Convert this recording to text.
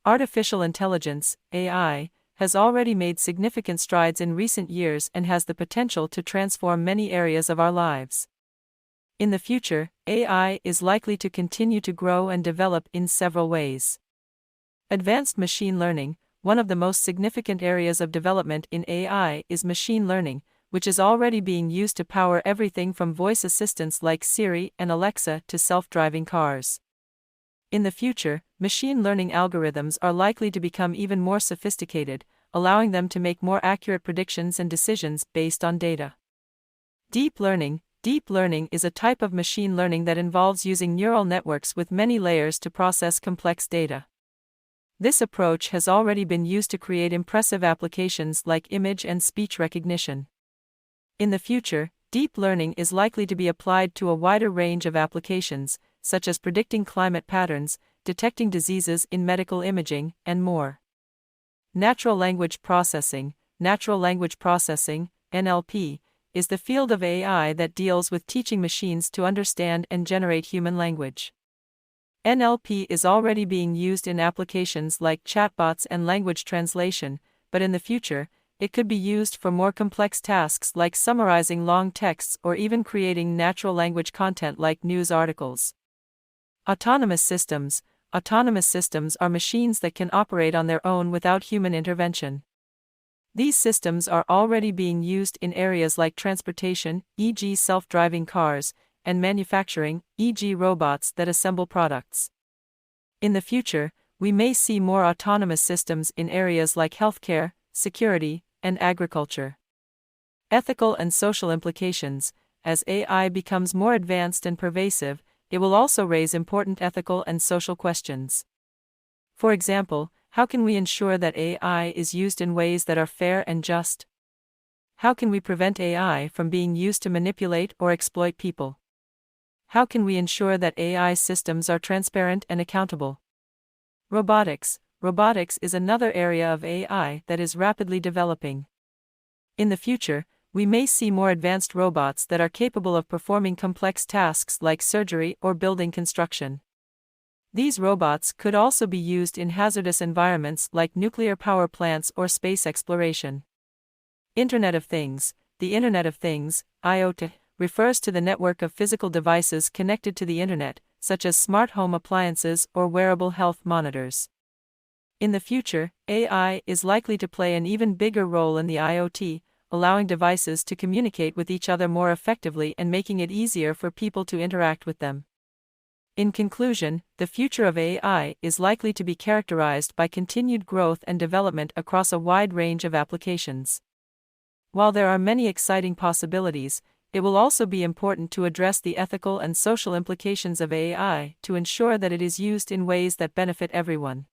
Artificial intelligence, AI, has already made significant strides in recent years and has the potential to transform many areas of our lives. In the future, AI is likely to continue to grow and develop in several ways. Advanced machine learning. One of the most significant areas of development in AI is machine learning, which is already being used to power everything from voice assistants like Siri and Alexa to self-driving cars. In the future, machine learning algorithms are likely to become even more sophisticated, allowing them to make more accurate predictions and decisions based on data. Deep learning. Deep learning is a type of machine learning that involves using neural networks with many layers to process complex data. This approach has already been used to create impressive applications like image and speech recognition. In the future, deep learning is likely to be applied to a wider range of applications, such as predicting climate patterns, detecting diseases in medical imaging, and more. Natural language processing. Natural language processing, NLP, is the field of AI that deals with teaching machines to understand and generate human language. NLP is already being used in applications like chatbots and language translation, but in the future, it could be used for more complex tasks like summarizing long texts or even creating natural language content like news articles. Autonomous systems. Autonomous systems are machines that can operate on their own without human intervention. These systems are already being used in areas like transportation, e.g. self-driving cars, and manufacturing, e.g. robots that assemble products. In the future, we may see more autonomous systems in areas like healthcare, security, and agriculture. Ethical and social implications. As AI becomes more advanced and pervasive, it will also raise important ethical and social questions. For example, how can we ensure that AI is used in ways that are fair and just? How can we prevent AI from being used to manipulate or exploit people? How can we ensure that AI systems are transparent and accountable? Robotics. Robotics is another area of AI that is rapidly developing. In the future, we may see more advanced robots that are capable of performing complex tasks like surgery or building construction. These robots could also be used in hazardous environments like nuclear power plants or space exploration. Internet of Things. The Internet of Things, IoT, refers to the network of physical devices connected to the Internet, such as smart home appliances or wearable health monitors. In the future, AI is likely to play an even bigger role in the IoT, allowing devices to communicate with each other more effectively and making it easier for people to interact with them. In conclusion, the future of AI is likely to be characterized by continued growth and development across a wide range of applications. While there are many exciting possibilities, it will also be important to address the ethical and social implications of AI to ensure that it is used in ways that benefit everyone.